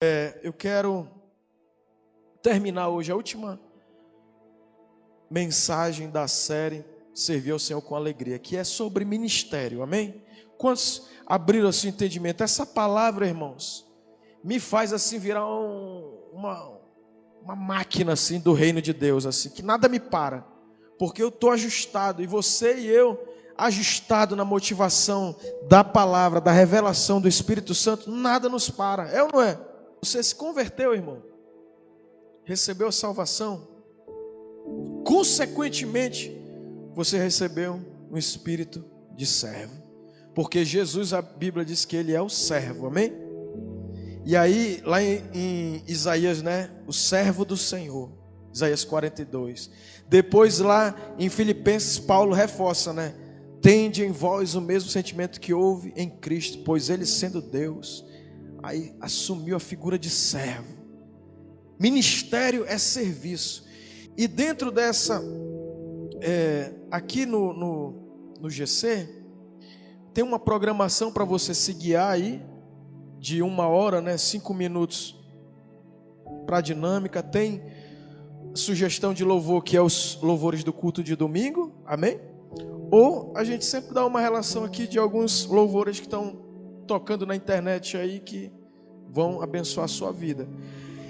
Eu quero terminar hoje a última mensagem da série Servir ao Senhor com Alegria, que é sobre ministério, amém? Quantos abriram assim o entendimento? Essa palavra, irmãos, me faz assim virar uma máquina assim do reino de Deus, assim, que nada me para, porque eu estou ajustado, e você e eu ajustado na motivação da palavra, da revelação do Espírito Santo, nada nos para, é ou não é? Você se converteu, irmão, recebeu a salvação, consequentemente, você recebeu um espírito de servo, porque Jesus, a Bíblia diz que ele é o servo, amém? E aí, lá em Isaías, né, o servo do Senhor, Isaías 42, depois lá em Filipenses, Paulo reforça, né, tende em vós o mesmo sentimento que houve em Cristo, pois ele sendo Deus, aí assumiu a figura de servo. Ministério é serviço. E dentro dessa, aqui no GC, tem uma programação para você se guiar aí, de 1 hora, né, 5 minutos para a dinâmica. Tem sugestão de louvor, que é os louvores do culto de domingo, amém? Ou a gente sempre dá uma relação aqui de alguns louvores que estão tocando na internet aí, que vão abençoar a sua vida.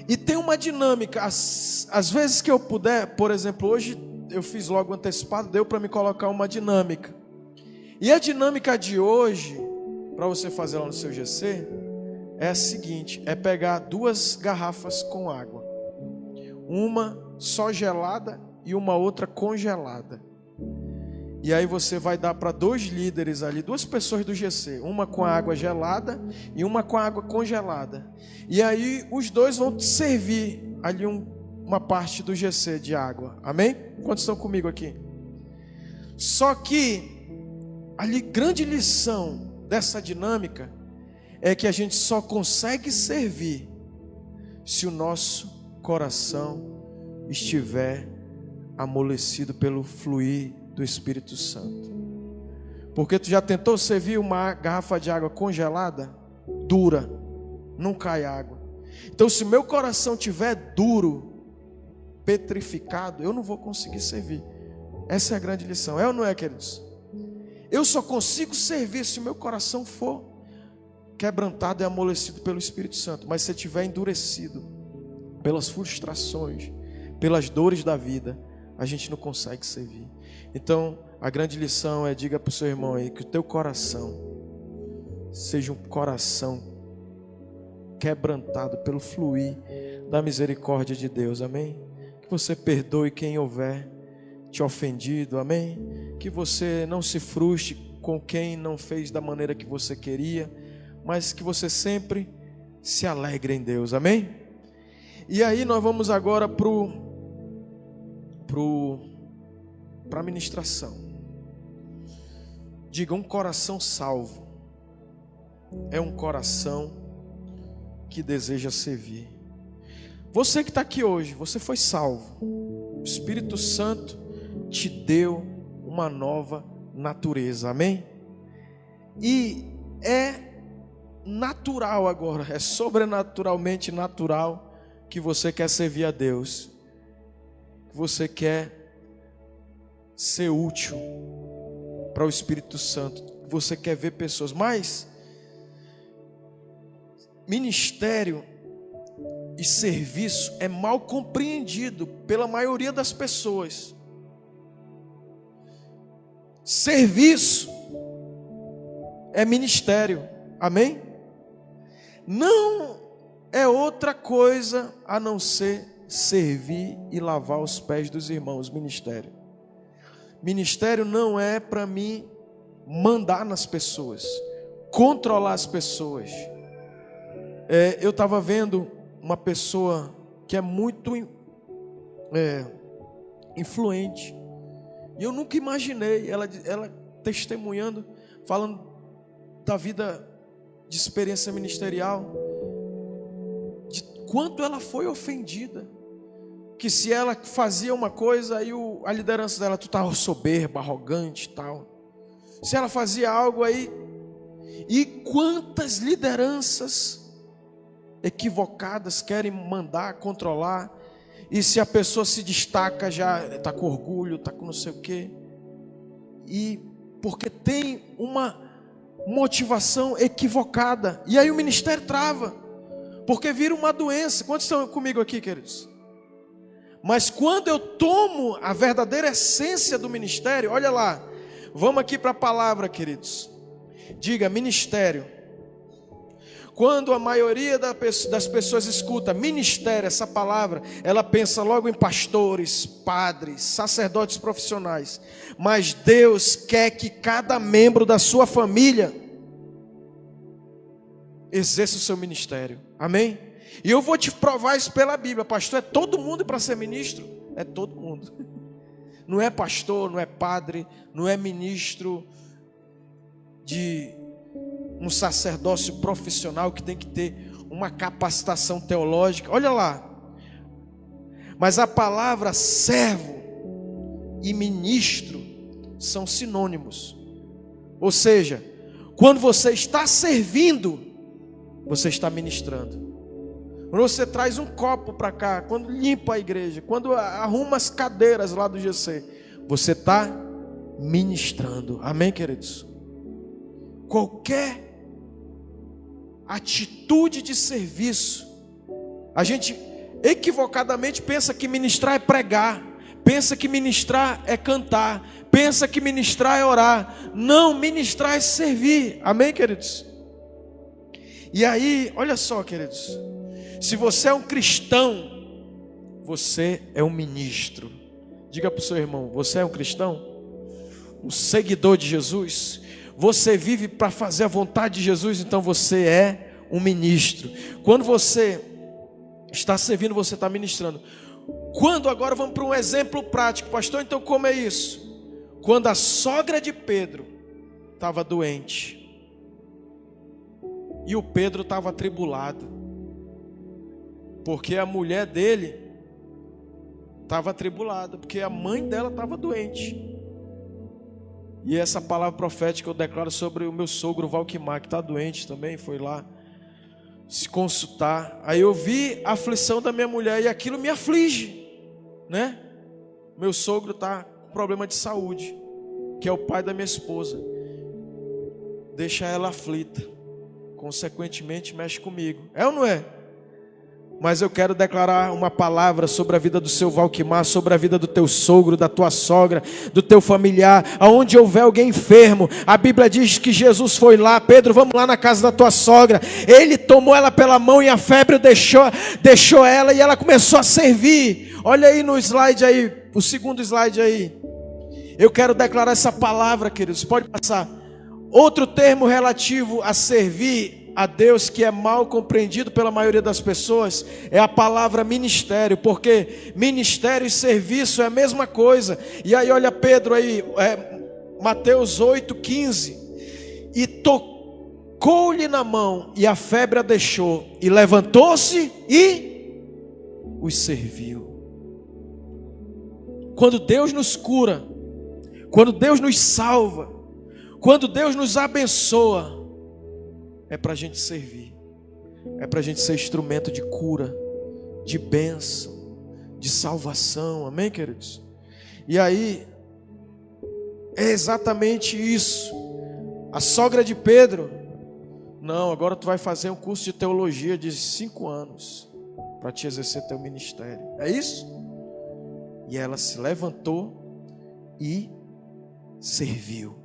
E tem uma dinâmica, às vezes que eu puder, por exemplo, hoje eu fiz logo antecipado, deu para me colocar uma dinâmica. E a dinâmica de hoje, para você fazer lá no seu GC, é a seguinte, é pegar 2 garrafas com água. Uma só gelada e uma outra congelada. E aí você vai dar para 2 líderes ali, 2 pessoas do GC, uma com a água gelada e uma com a água congelada. E aí os 2 vão servir ali uma parte do GC de água, amém? Quantos estão comigo aqui? Só que a grande lição dessa dinâmica é que a gente só consegue servir se o nosso coração estiver amolecido pelo fluir do Espírito Santo. Porque tu já tentou servir uma garrafa de água congelada? Dura, não cai água. Então se meu coração estiver duro, petrificado, eu não vou conseguir servir. Essa é a grande lição, é ou não é, queridos? Eu só consigo servir se o meu coração for quebrantado e amolecido pelo Espírito Santo. Mas se estiver endurecido pelas frustrações, pelas dores da vida, a gente não consegue servir. Então, a grande lição é, diga para o seu irmão aí, que o teu coração seja um coração quebrantado pelo fluir da misericórdia de Deus, amém? Que você perdoe quem houver te ofendido, amém? Que você não se frustre com quem não fez da maneira que você queria, mas que você sempre se alegre em Deus, amém? E aí nós vamos agora para a ministração. Diga, um coração salvo é um coração que deseja servir. Você que está aqui hoje, você foi salvo. O Espírito Santo te deu uma nova natureza, amém? E é natural agora, é sobrenaturalmente natural que você quer servir a Deus, que você quer ser útil para o Espírito Santo, que você quer ver pessoas, mas ministério e serviço é mal compreendido pela maioria das pessoas. Serviço é ministério, amém? Não é outra coisa a não ser servir e lavar os pés dos irmãos. Ministério. Ministério não é para mim mandar nas pessoas, controlar as pessoas. Eu estava vendo uma pessoa que é muito influente, e eu nunca imaginei, ela testemunhando, falando da vida de experiência ministerial, de quanto ela foi ofendida, que se ela fazia uma coisa, aí a liderança dela, tu estava soberba, arrogante e tal. Se ela fazia algo aí, e quantas lideranças equivocadas, querem mandar, controlar. E se a pessoa se destaca, já está com orgulho, está com não sei o quê. E porque tem uma motivação equivocada. E aí o ministério trava, porque vira uma doença. Quantos estão comigo aqui, queridos? Mas quando eu tomo a verdadeira essência do ministério, olha lá, vamos aqui para a palavra, queridos. Diga, ministério. Quando a maioria das pessoas escuta ministério, essa palavra, ela pensa logo em pastores, padres, sacerdotes profissionais. Mas Deus quer que cada membro da sua família exerça o seu ministério. Amém? E eu vou te provar isso pela Bíblia. Pastor, é todo mundo para ser ministro? É todo mundo. Não é pastor, não é padre, não é ministro de um sacerdócio profissional que tem que ter uma capacitação teológica. Olha lá. Mas a palavra servo e ministro são sinônimos. Ou seja, quando você está servindo, você está ministrando. Quando você traz um copo para cá, quando limpa a igreja, quando arruma as cadeiras lá do GC, você está ministrando. Amém, queridos? Qualquer atitude de serviço, a gente equivocadamente pensa que ministrar é pregar, pensa que ministrar é cantar, pensa que ministrar é orar. Não, ministrar é servir. Amém, queridos? E aí, olha só, queridos, se você é um cristão, você é um ministro. Diga para o seu irmão, você é um cristão? Um seguidor de Jesus? Você vive para fazer a vontade de Jesus, então você é um ministro. Quando você está servindo, você está ministrando. Quando, agora vamos para um exemplo prático, pastor, então como é isso? Quando a sogra de Pedro estava doente, e o Pedro estava atribulado, porque a mulher dele estava atribulada, porque a mãe dela estava doente. E essa palavra profética eu declaro sobre o meu sogro Valquimar, que está doente também, foi lá se consultar. Aí eu vi a aflição da minha mulher e aquilo me aflige, né? Meu sogro está com problema de saúde, que é o pai da minha esposa. Deixa ela aflita, consequentemente mexe comigo. É ou não é? Mas eu quero declarar uma palavra sobre a vida do seu Valquimar, sobre a vida do teu sogro, da tua sogra, do teu familiar, aonde houver alguém enfermo. A Bíblia diz que Jesus foi lá. Pedro, vamos lá na casa da tua sogra. Ele tomou ela pela mão e a febre deixou ela e ela começou a servir. Olha aí no slide aí, o segundo slide aí. Eu quero declarar essa palavra, queridos, pode passar. Outro termo relativo a servir a Deus, que é mal compreendido pela maioria das pessoas, é a palavra ministério, porque ministério e serviço é a mesma coisa. E aí olha Pedro aí, Mateus 8,15, e tocou-lhe na mão, e a febre a deixou, e levantou-se e os serviu. Quando Deus nos cura, quando Deus nos salva, quando Deus nos abençoa, é para a gente servir, é para a gente ser instrumento de cura, de bênção, de salvação. Amém, queridos? E aí, é exatamente isso. A sogra de Pedro, não, agora tu vai fazer um curso de teologia de 5 anos, para te exercer teu ministério. É isso? E ela se levantou e serviu.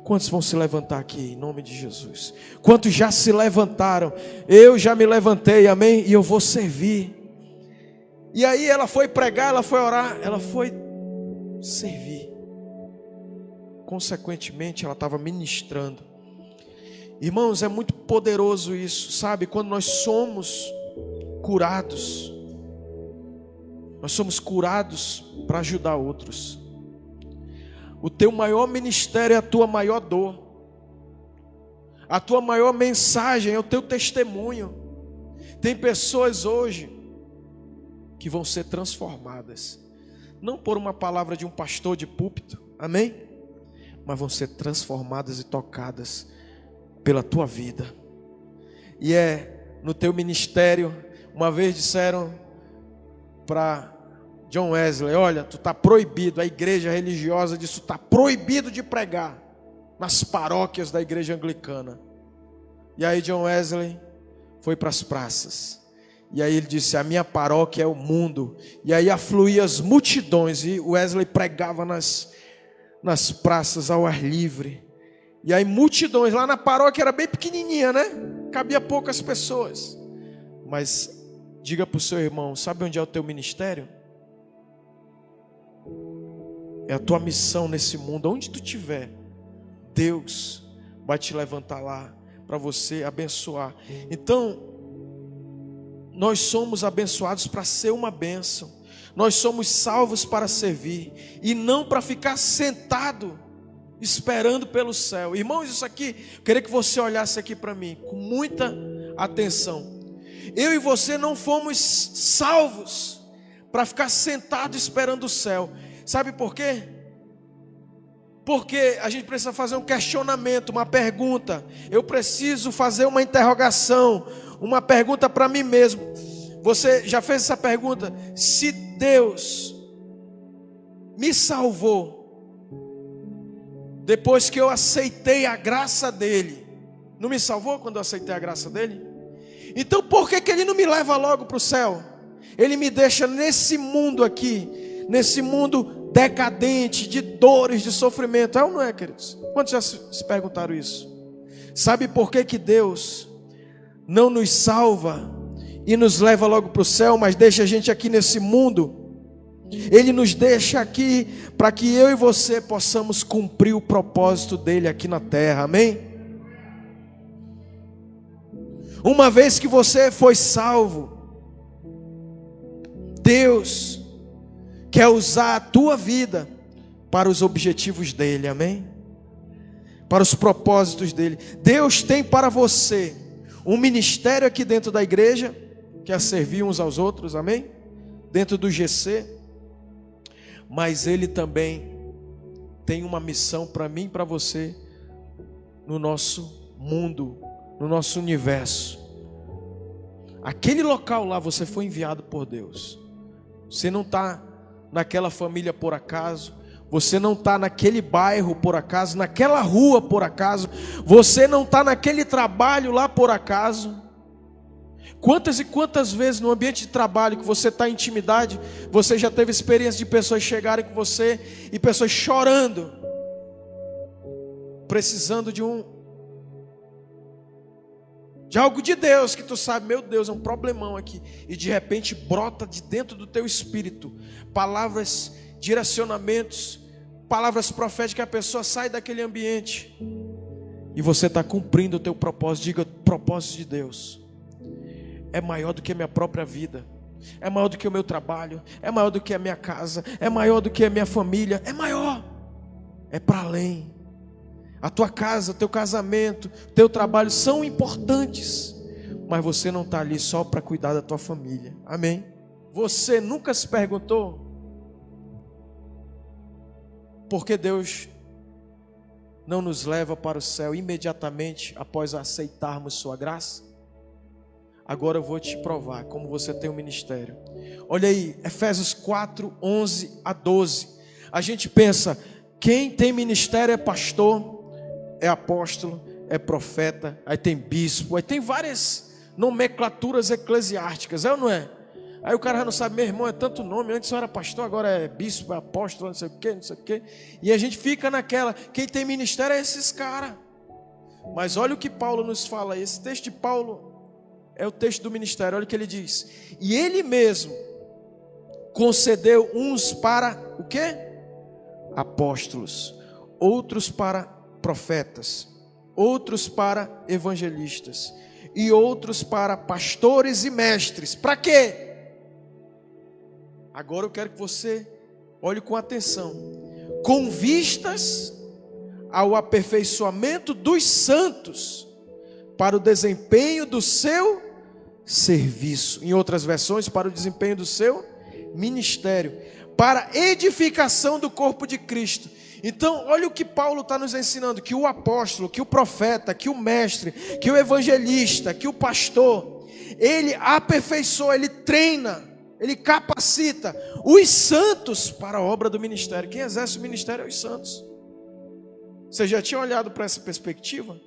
Quantos vão se levantar aqui em nome de Jesus? Quantos já se levantaram? Eu já me levantei, amém? E eu vou servir. E aí ela foi pregar, ela foi orar, ela foi servir. Consequentemente, ela estava ministrando. Irmãos, é muito poderoso isso, sabe? Quando nós somos curados, nós somos curados para ajudar outros. O teu maior ministério é a tua maior dor. A tua maior mensagem é o teu testemunho. Tem pessoas hoje que vão ser transformadas, não por uma palavra de um pastor de púlpito, amém? Mas vão ser transformadas e tocadas pela tua vida. E é no teu ministério. Uma vez disseram para John Wesley: olha, tu está proibido, a igreja religiosa disse, tu está proibido de pregar nas paróquias da igreja anglicana. E aí John Wesley foi para as praças. E aí ele disse: a minha paróquia é o mundo. E aí afluíam as multidões. E Wesley pregava nas praças ao ar livre. E aí multidões. Lá na paróquia era bem pequenininha, né? Cabia poucas pessoas. Mas diga para o seu irmão: sabe onde é o teu ministério? É a tua missão nesse mundo. Onde tu estiver, Deus vai te levantar lá para você abençoar. Então, nós somos abençoados para ser uma bênção. Nós somos salvos para servir e não para ficar sentado esperando pelo céu. Irmãos, isso aqui, eu queria que você olhasse aqui para mim com muita atenção. Eu e você não fomos salvos para ficar sentado esperando o céu. Sabe por quê? Porque a gente precisa fazer um questionamento, uma pergunta. Eu preciso fazer uma interrogação, uma pergunta para mim mesmo. Você já fez essa pergunta? Se Deus me salvou depois que eu aceitei a graça dele, não me salvou quando eu aceitei a graça dele? Então por que Ele não me leva logo para o céu? Ele me deixa nesse mundo aqui, nesse mundo decadente, de dores, de sofrimento. É ou não é, queridos? Quantos já se perguntaram isso? Sabe por que Deus não nos salva e nos leva logo para o céu, mas deixa a gente aqui nesse mundo? Ele nos deixa aqui para que eu e você possamos cumprir o propósito dele aqui na terra, amém? Uma vez que você foi salvo, Deus quer usar a tua vida para os objetivos dele, amém? Para os propósitos dele. Deus tem para você um ministério aqui dentro da igreja, que é servir uns aos outros, amém? Dentro do GC. Mas ele também tem uma missão para mim e para você no nosso mundo, no nosso universo. Aquele local lá você foi enviado por Deus. Você não está naquela família por acaso. Você não está naquele bairro por acaso, naquela rua por acaso. Você não está naquele trabalho lá por acaso. Quantas e quantas vezes no ambiente de trabalho que você está em intimidade, você já teve experiência de pessoas chegarem com você e pessoas chorando, precisando de algo de Deus, que tu sabe, meu Deus, é um problemão aqui, e de repente brota de dentro do teu espírito palavras, direcionamentos, palavras proféticas, a pessoa sai daquele ambiente e você está cumprindo o teu propósito. Diga: propósito de Deus é maior do que a minha própria vida, é maior do que o meu trabalho, é maior do que a minha casa, é maior do que a minha família, é maior, é para além. A tua casa, teu casamento, teu trabalho são importantes, mas você não está ali só para cuidar da tua família, amém? Você nunca se perguntou por que Deus não nos leva para o céu imediatamente após aceitarmos sua graça? Agora eu vou te provar como você tem um ministério. Olha aí, Efésios 4, 11 a 12. A gente pensa, quem tem ministério é pastor, é apóstolo, é profeta, aí tem bispo, aí tem várias nomenclaturas eclesiásticas, é ou não é? Aí o cara já não sabe, meu irmão, é tanto nome, antes eu era pastor, agora é bispo, é apóstolo, não sei o que, não sei o que. E a gente fica naquela, quem tem ministério é esses caras. Mas olha o que Paulo nos fala, esse texto de Paulo é o texto do ministério, olha o que ele diz. E ele mesmo concedeu uns para o quê? Apóstolos, outros para profetas, outros para evangelistas e outros para pastores e mestres. Para quê? Agora eu quero que você olhe com atenção. Com vistas ao aperfeiçoamento dos santos, para o desempenho do seu serviço. Em outras versões, para o desempenho do seu ministério, para edificação do corpo de Cristo. Então, olha o que Paulo está nos ensinando, que o apóstolo, que o profeta, que o mestre, que o evangelista, que o pastor, Ele aperfeiçoa, ele treina, ele capacita os santos para a obra do ministério. Quem exerce o ministério é os santos. Você já tinha olhado para essa perspectiva?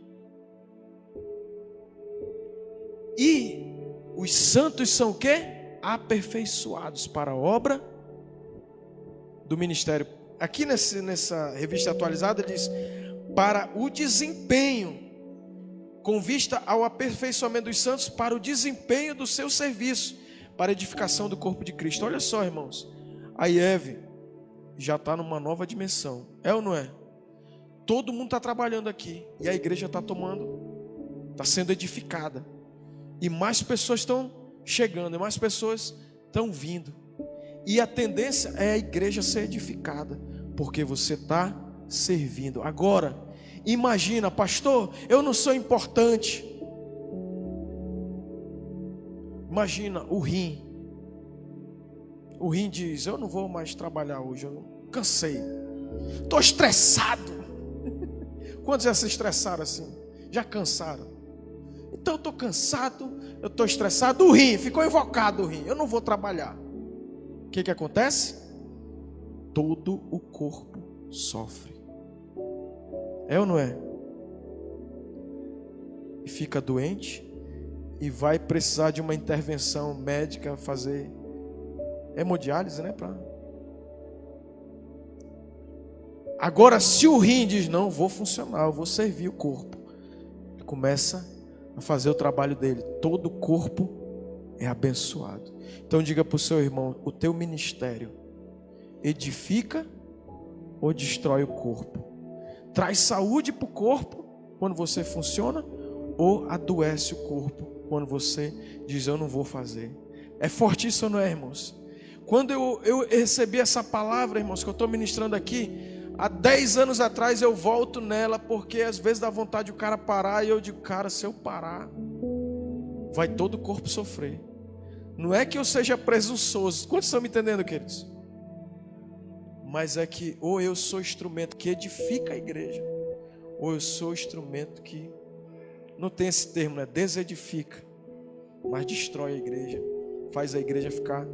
E os santos são o quê? Aperfeiçoados para a obra do ministério. Aqui nessa revista atualizada diz: para o desempenho, com vista ao aperfeiçoamento dos santos, para o desempenho do seu serviço, para a edificação do corpo de Cristo. Olha só, irmãos, a IEV já está numa nova dimensão, é ou não é? Todo mundo está trabalhando aqui, e a igreja está sendo edificada, e mais pessoas estão chegando, e mais pessoas estão vindo, e a tendência é a igreja ser edificada, porque você está servindo. Agora, imagina, pastor, eu não sou importante. Imagina o rim. O rim diz: eu não vou mais trabalhar hoje, eu cansei, estou estressado. Quantos já se estressaram assim? Já cansaram? Então eu estou cansado, eu estou estressado. O rim, ficou invocado o rim, eu não vou trabalhar. O que acontece? Todo o corpo sofre. É ou não é? E fica doente e vai precisar de uma intervenção médica, fazer hemodiálise, né? Agora, se o rim diz: não, vou funcionar, eu vou servir o corpo, ele começa a fazer o trabalho dele. Todo o corpo é abençoado. Então diga para o seu irmão: o teu ministério edifica ou destrói o corpo? Traz saúde para o corpo quando você funciona, ou adoece o corpo quando você diz: eu não vou fazer? É forte isso ou não é, irmãos? Quando eu recebi essa palavra, irmãos, que eu estou ministrando aqui, há 10 anos atrás, eu volto nela, porque às vezes dá vontade o cara parar, e eu digo: cara, se eu parar, vai todo o corpo sofrer. Não é que eu seja presunçoso. Quantos estão me entendendo, queridos? Mas é que ou eu sou instrumento que edifica a igreja, ou eu sou instrumento que, não tem esse termo, né? Desedifica, mas destrói a igreja, faz a igreja ficar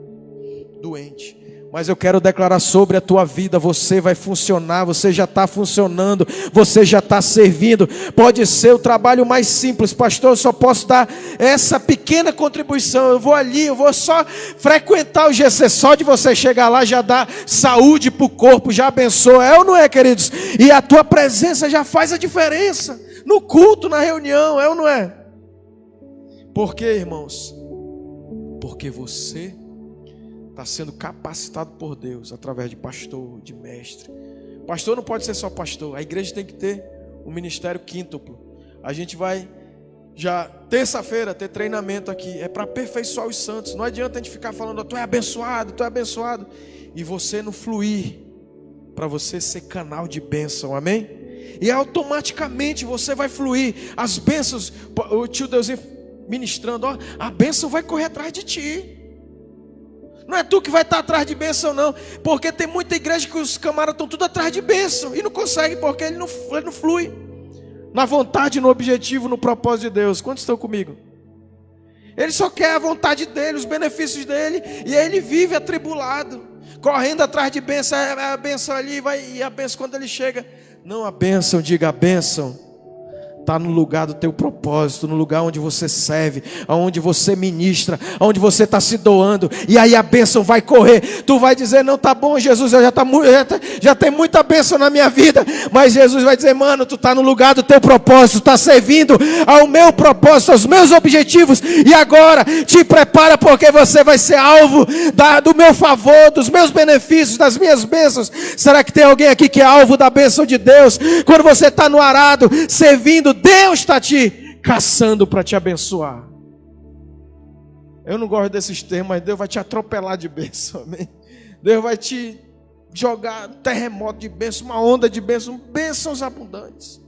doente. Mas eu quero declarar sobre a tua vida: você vai funcionar, você já está funcionando, você já está servindo. Pode ser o trabalho mais simples: pastor, eu só posso dar essa pequena contribuição, eu vou ali, eu vou só frequentar o GC. Só de você chegar lá já dá saúde para o corpo, já abençoa. É ou não é, queridos? E a tua presença já faz a diferença no culto, na reunião, é ou não é? Por quê, irmãos? Porque você está sendo capacitado por Deus através de pastor, de mestre. Pastor não pode ser só pastor. A igreja tem que ter um ministério quíntuplo. A gente vai já terça-feira ter treinamento aqui. É para aperfeiçoar os santos. Não adianta a gente ficar falando: tu é abençoado, e você não fluir para você ser canal de bênção. Amém? E automaticamente você vai fluir. As bênçãos, o tio Deusinho ministrando, ó, a bênção vai correr atrás de ti. Não é tu que vai estar atrás de bênção, não. Porque tem muita igreja que os camaradas estão tudo atrás de bênção e não consegue, porque ele não flui na vontade, no objetivo, no propósito de Deus. Quantos estão comigo? Ele só quer a vontade dele, os benefícios dele, e aí ele vive atribulado, correndo atrás de bênção. A bênção ali vai, e a bênção quando ele chega. Não, a bênção, diga: a bênção está no lugar do teu propósito, no lugar onde você serve, onde você ministra, onde você está se doando. E aí a bênção vai correr. Tu vai dizer: não, tá bom, Jesus, eu já tem muita bênção na minha vida. Mas Jesus vai dizer: mano, tu está no lugar do teu propósito, está servindo ao meu propósito, aos meus objetivos. E agora te prepara, porque você vai ser alvo do meu favor, dos meus benefícios, das minhas bênçãos. Será que tem alguém aqui que é alvo da bênção de Deus? Quando você está no arado, servindo, Deus está te caçando para te abençoar. Eu não gosto desses termos, mas Deus vai te atropelar de bênção, amém? Deus vai te jogar um terremoto de bênção, uma onda de bênção, bênçãos abundantes,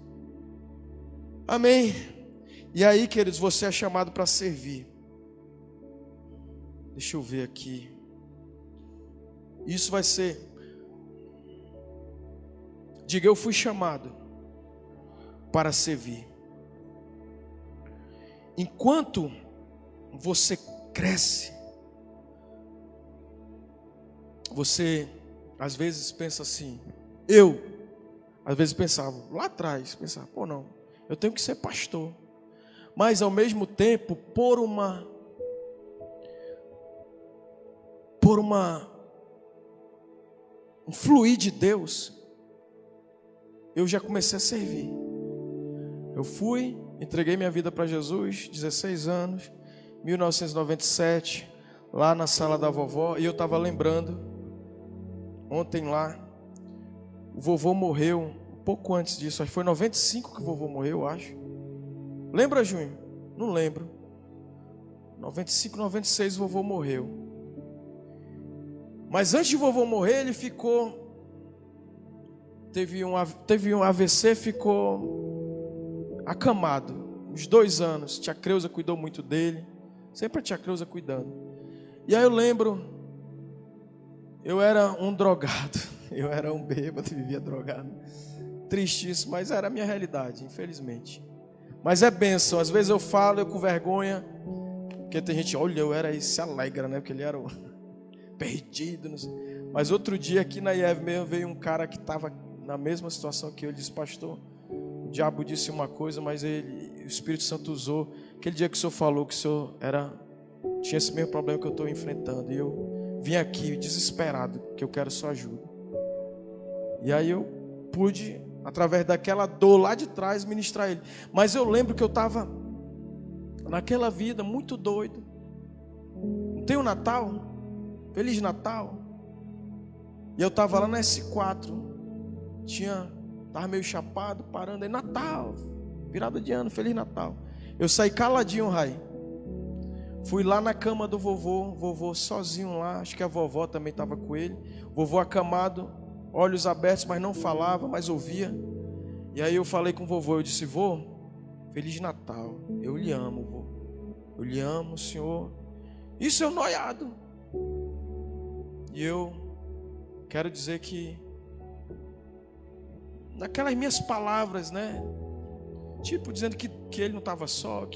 amém? E aí, queridos, você é chamado para servir. Deixa eu ver aqui. Isso vai ser, diga: eu fui chamado para servir. Enquanto você cresce. Você às vezes pensa assim, às vezes pensava, lá atrás, pô, não, eu tenho que ser pastor. Mas ao mesmo tempo, por um fluir de Deus, eu já comecei a servir. Eu fui, entreguei minha vida para Jesus, 16 anos, 1997, lá na sala da vovó, e eu estava lembrando, ontem lá, o vovô morreu um pouco antes disso, acho que foi em 95 que o vovô morreu, eu acho. Lembra, Junho? Não lembro. 95, 96 o vovô morreu. Mas antes de o vovô morrer, ele ficou... Teve um AVC, ficou acamado. Uns 2 anos. Tia Creuza cuidou muito dele. Sempre a tia Creuza cuidando. E aí eu lembro... Eu era um drogado. Eu era um bêbado, vivia drogado. Tristíssimo, mas era a minha realidade, infelizmente. Mas é bênção. Às vezes eu falo, eu com vergonha. Porque tem gente, olha, eu era isso, se alegra, né? Porque ele era perdido. Não sei. Mas outro dia aqui na IEV mesmo veio um cara que estava na mesma situação que eu. Ele disse, pastor, o diabo disse uma coisa, mas o Espírito Santo usou. Aquele dia que o senhor falou que o senhor tinha esse mesmo problema que eu estou enfrentando. E eu vim aqui desesperado, que eu quero sua ajuda. E aí eu pude, através daquela dor lá de trás, ministrar ele. Mas eu lembro que eu estava naquela vida muito doido. Não tem o Natal? Feliz Natal. E eu estava lá na S4. Estava meio chapado, parando aí. Natal, virada de ano, Feliz Natal. Eu saí caladinho, Rai. Fui lá na cama do vovô sozinho lá. Acho que a vovó também estava com ele. Vovô acamado, olhos abertos, mas não falava, mas ouvia. E aí eu falei com o vovô, eu disse, vô, Feliz Natal, eu lhe amo, vô. Eu lhe amo, Senhor. Isso é um noiado. E eu quero dizer que naquelas minhas palavras, né? Tipo, dizendo que ele não estava só,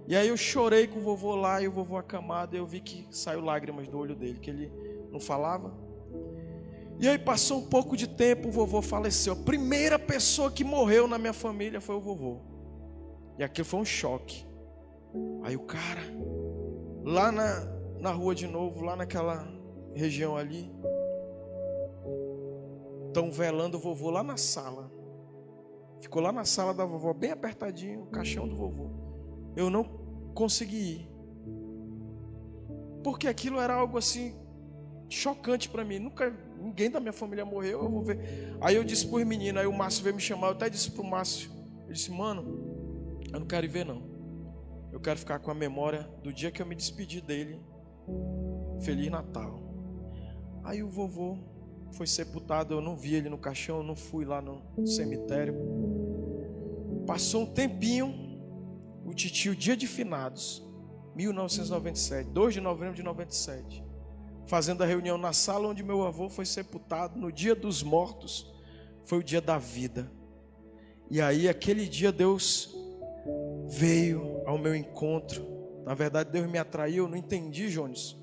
E aí eu chorei com o vovô lá, e o vovô acamado, e eu vi que saiu lágrimas do olho dele, que ele não falava. E aí passou um pouco de tempo, o vovô faleceu. A primeira pessoa que morreu na minha família foi o vovô. E aquilo foi um choque. Aí o cara, lá na rua de novo, lá naquela região ali, estão velando o vovô lá na sala. Ficou lá na sala da vovó, bem apertadinho, o caixão do vovô. Eu não consegui ir. Porque aquilo era algo assim, chocante para mim. Ninguém da minha família morreu, eu vou ver. Aí eu disse para os meninos, aí o Márcio veio me chamar, eu até disse para o Márcio, eu disse, mano, eu não quero ir ver não. Eu quero ficar com a memória do dia que eu me despedi dele. Feliz Natal. Aí o vovô foi sepultado, eu não vi ele no caixão, eu não fui lá no cemitério. Passou um tempinho, o titio, dia de finados, 1997, 2 de novembro de 97, fazendo a reunião na sala onde meu avô foi sepultado, no dia dos mortos, foi o dia da vida. E aí aquele dia Deus veio ao meu encontro. Na verdade Deus me atraiu, eu não entendi, Jones,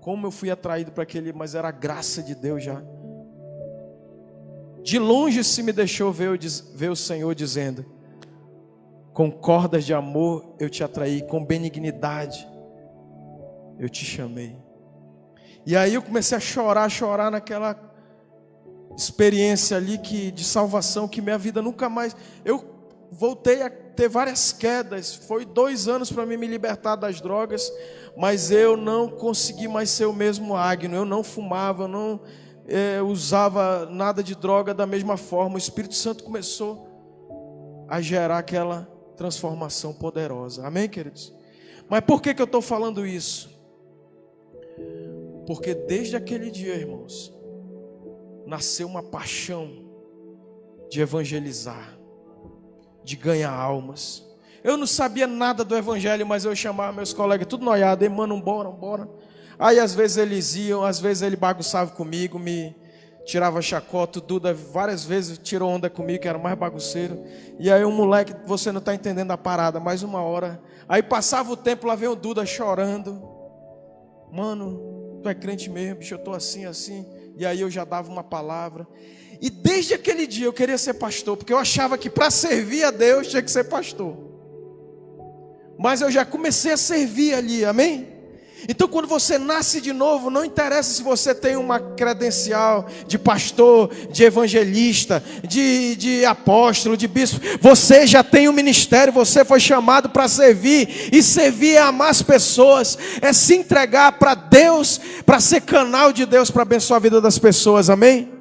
como eu fui atraído para aquele, mas era a graça de Deus já. De longe se me deixou ver o Senhor dizendo, com cordas de amor eu te atraí, com benignidade eu te chamei. E aí eu comecei a chorar naquela experiência ali de salvação, que minha vida nunca mais... Eu voltei a ter várias quedas, foi 2 anos para mim me libertar das drogas, mas eu não consegui mais ser o mesmo Agno, eu não fumava, eu não usava nada de droga da mesma forma. O Espírito Santo começou a gerar aquela transformação poderosa, amém, queridos? Mas por que eu estou falando isso? Porque desde aquele dia, irmãos, nasceu uma paixão de evangelizar, de ganhar almas. Eu não sabia nada do evangelho, mas eu chamava meus colegas, tudo noiado, ei, mano, bora. Aí às vezes eles iam, às vezes ele bagunçava comigo, tirava chacota. O Duda várias vezes tirou onda comigo, que era o mais bagunceiro. E aí o moleque, você não está entendendo a parada, mais uma hora. Aí passava o tempo, lá vem o Duda chorando. Mano, tu é crente mesmo, bicho, eu estou assim, assim. E aí eu já dava uma palavra. E desde aquele dia eu queria ser pastor, porque eu achava que para servir a Deus tinha que ser pastor. Mas eu já comecei a servir ali, amém? Então quando você nasce de novo, não interessa se você tem uma credencial de pastor, de evangelista, de apóstolo, de bispo. Você já tem um ministério, você foi chamado para servir. E servir é amar as pessoas, é se entregar para Deus, para ser canal de Deus, para abençoar a vida das pessoas, amém?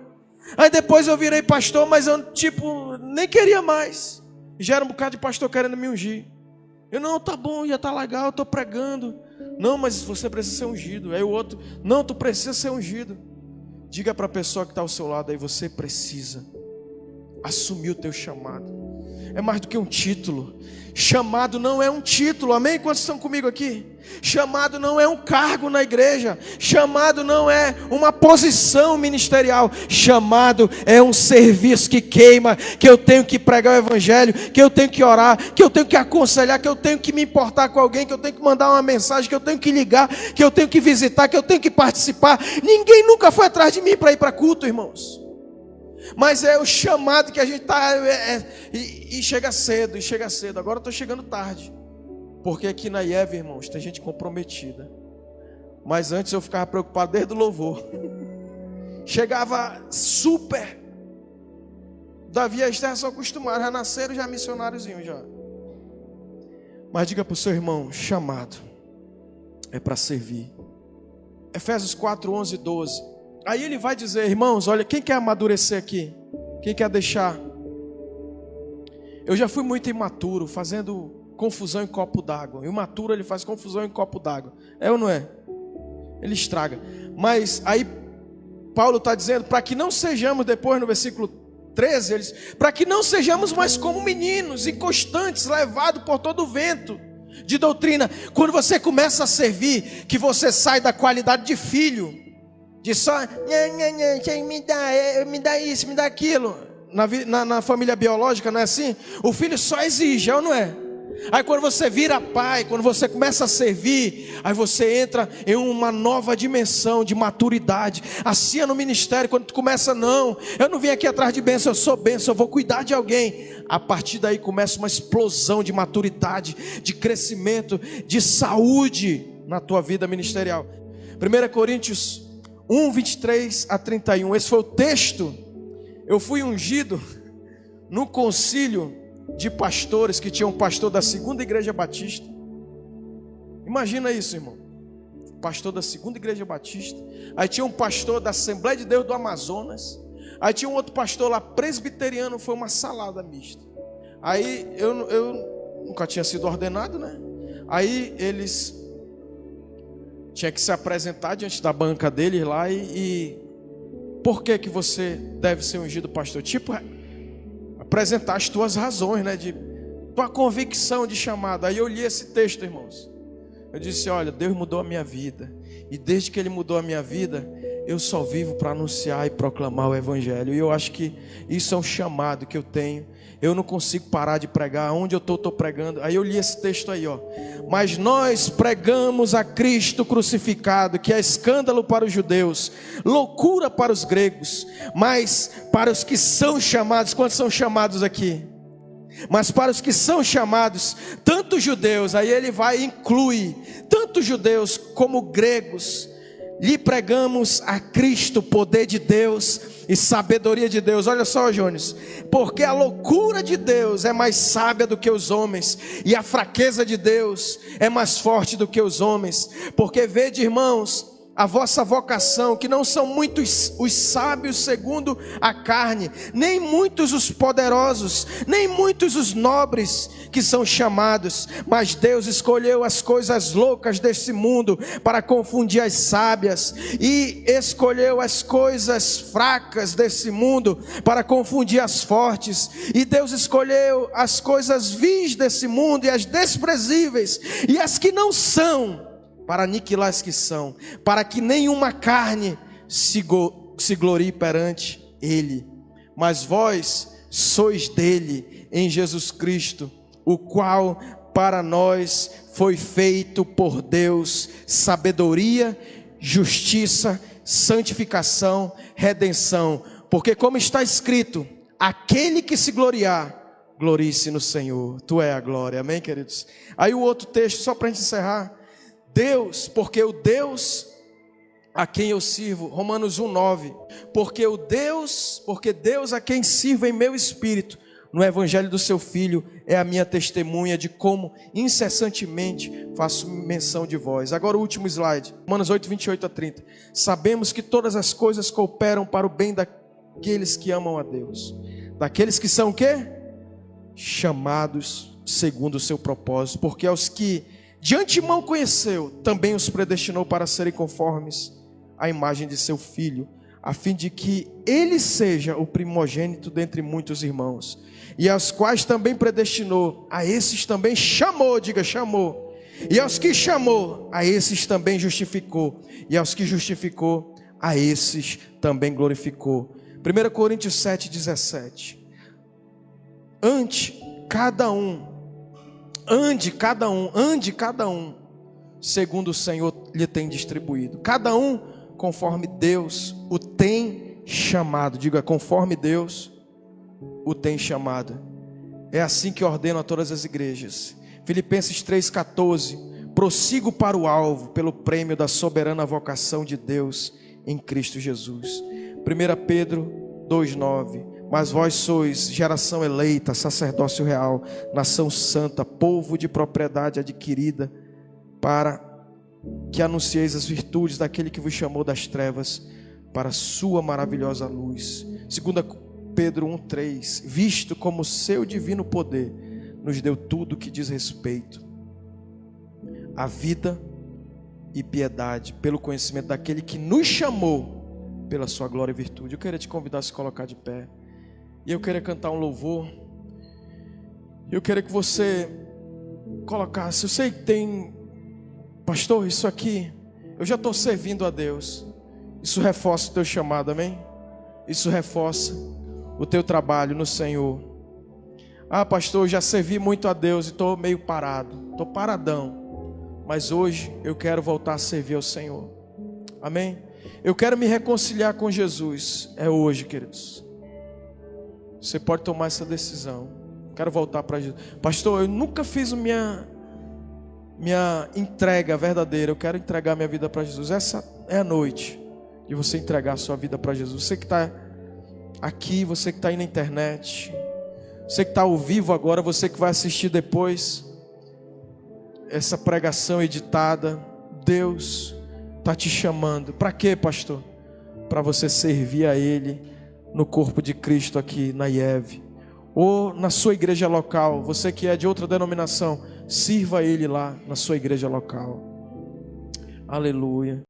Aí depois eu virei pastor, mas eu nem queria mais. Já era um bocado de pastor querendo me ungir. Eu, não, tá bom, já tá legal, eu tô pregando. Não, mas você precisa ser ungido. Aí o outro, não, tu precisa ser ungido. Diga para a pessoa que está ao seu lado aí, você precisa assumir o teu chamado. É mais do que um título. Chamado não é um título, amém? Quantos estão comigo aqui? Chamado não é um cargo na igreja. Chamado não é uma posição ministerial. Chamado é um serviço que queima, que eu tenho que pregar o evangelho, que eu tenho que orar, que eu tenho que aconselhar, que eu tenho que me importar com alguém, que eu tenho que mandar uma mensagem, que eu tenho que ligar, que eu tenho que visitar, que eu tenho que participar. Ninguém nunca foi atrás de mim para ir para culto, irmãos. Mas é o chamado que a gente está, e chega cedo, e chega cedo. Agora eu estou chegando tarde, porque aqui na IEV, irmãos, tem gente comprometida. Mas antes eu ficava preocupado desde o louvor. Chegava super. Davi e a Esther são acostumados, já nasceram já missionáriozinhos já. Mas diga para o seu irmão, chamado é para servir. Efésios 4, 11 e 12. Aí ele vai dizer, irmãos, olha, quem quer amadurecer aqui? Quem quer deixar? Eu já fui muito imaturo, fazendo confusão em copo d'água. O imaturo, ele faz confusão em copo d'água. É ou não é? Ele estraga. Mas aí Paulo está dizendo, para que não sejamos, depois no versículo 13, para que não sejamos mais como meninos, inconstantes, levados por todo o vento de doutrina. Quando você começa a servir, que você sai da qualidade de filho, de só, me dá isso, me dá aquilo. Na família biológica não é assim? O filho só exige, é ou não é? Aí quando você vira pai, quando você começa a servir, aí você entra em uma nova dimensão de maturidade. Assim é no ministério, quando tu começa, não, eu não vim aqui atrás de bênção, eu sou bênção, eu vou cuidar de alguém. A partir daí começa uma explosão de maturidade, de crescimento, de saúde na tua vida ministerial. 1 Coríntios 1, 23 a 31, esse foi o texto. Eu fui ungido no concílio de pastores, que tinha um pastor da segunda igreja batista. Imagina isso, irmão. Pastor da segunda igreja batista. Aí tinha um pastor da Assembleia de Deus do Amazonas. Aí tinha um outro pastor lá presbiteriano. Foi uma salada mista. Aí eu nunca tinha sido ordenado, né? Aí eles tinha que se apresentar diante da banca deles lá e por que você deve ser ungido, pastor? Tipo, apresentar as tuas razões, né? De tua convicção de chamado. Aí eu li esse texto, irmãos. Eu disse, olha, Deus mudou a minha vida. E desde que Ele mudou a minha vida, eu só vivo para anunciar e proclamar o Evangelho. E eu acho que isso é um chamado que eu tenho. Eu não consigo parar de pregar. Onde eu estou pregando. Aí eu li esse texto aí, ó. Mas nós pregamos a Cristo crucificado, que é escândalo para os judeus, loucura para os gregos, mas para os que são chamados, quantos são chamados aqui? Mas para os que são chamados, tanto judeus, aí ele vai e inclui, tanto judeus como gregos, lhe pregamos a Cristo, poder de Deus e sabedoria de Deus. Olha só, Jones, porque a loucura de Deus é mais sábia do que os homens, e a fraqueza de Deus é mais forte do que os homens. Porque vede, irmãos, a vossa vocação, que não são muitos os sábios segundo a carne, nem muitos os poderosos, nem muitos os nobres que são chamados, mas Deus escolheu as coisas loucas desse mundo para confundir as sábias, e escolheu as coisas fracas desse mundo para confundir as fortes, e Deus escolheu as coisas vis desse mundo e as desprezíveis e as que não são, para aniquilar as que são, para que nenhuma carne se se glorie perante Ele. Mas vós sois dele, em Jesus Cristo, o qual para nós foi feito por Deus sabedoria, justiça, santificação, redenção. Porque como está escrito, aquele que se gloriar, glorie-se no Senhor. Tu é a glória, amém, queridos? Aí o outro texto, só para a gente encerrar. Deus, porque o Deus a quem eu sirvo, Romanos 1:9, porque Deus a quem sirvo em meu espírito, no evangelho do seu Filho, é a minha testemunha de como incessantemente faço menção de vós. Agora o último slide, Romanos 8:28-30. Sabemos que todas as coisas cooperam para o bem daqueles que amam a Deus. Daqueles que são o quê? Chamados segundo o seu propósito. Porque aos que de antemão conheceu, também os predestinou para serem conformes à imagem de seu Filho, a fim de que ele seja o primogênito dentre muitos irmãos. E aos quais também predestinou, a esses também chamou, diga chamou. E aos que chamou, a esses também justificou. E aos que justificou, a esses também glorificou. 1 Coríntios 7:17. Ande cada um, segundo o Senhor lhe tem distribuído. Cada um conforme Deus o tem chamado. Diga, conforme Deus o tem chamado. É assim que ordeno a todas as igrejas. Filipenses 3:14. Prossigo para o alvo, pelo prêmio da soberana vocação de Deus em Cristo Jesus. 1 Pedro 2:9. Mas vós sois geração eleita, sacerdócio real, nação santa, povo de propriedade adquirida, para que anuncieis as virtudes daquele que vos chamou das trevas para a sua maravilhosa luz. 2 Pedro 1:3. Visto como seu divino poder nos deu tudo que diz respeito à vida e piedade, pelo conhecimento daquele que nos chamou pela sua glória e virtude. Eu queria te convidar a se colocar de pé. E eu queria cantar um louvor. Eu queria que você colocasse. Eu sei que tem, pastor, isso aqui, eu já estou servindo a Deus. Isso reforça o teu chamado, amém? Isso reforça o teu trabalho no Senhor. Ah, pastor, eu já servi muito a Deus e estou meio parado, estou paradão. Mas hoje eu quero voltar a servir ao Senhor, amém? Eu quero me reconciliar com Jesus. É hoje, queridos. Você pode tomar essa decisão. Quero voltar para Jesus. Pastor, eu nunca fiz minha entrega verdadeira. Eu quero entregar minha vida para Jesus. Essa é a noite de você entregar a sua vida para Jesus. Você que está aqui, você que está aí na internet, você que está ao vivo agora, você que vai assistir depois essa pregação editada, Deus está te chamando. Para quê, pastor? Para você servir a Ele no corpo de Cristo aqui na IEV, ou na sua igreja local. Você que é de outra denominação, sirva Ele lá na sua igreja local. Aleluia.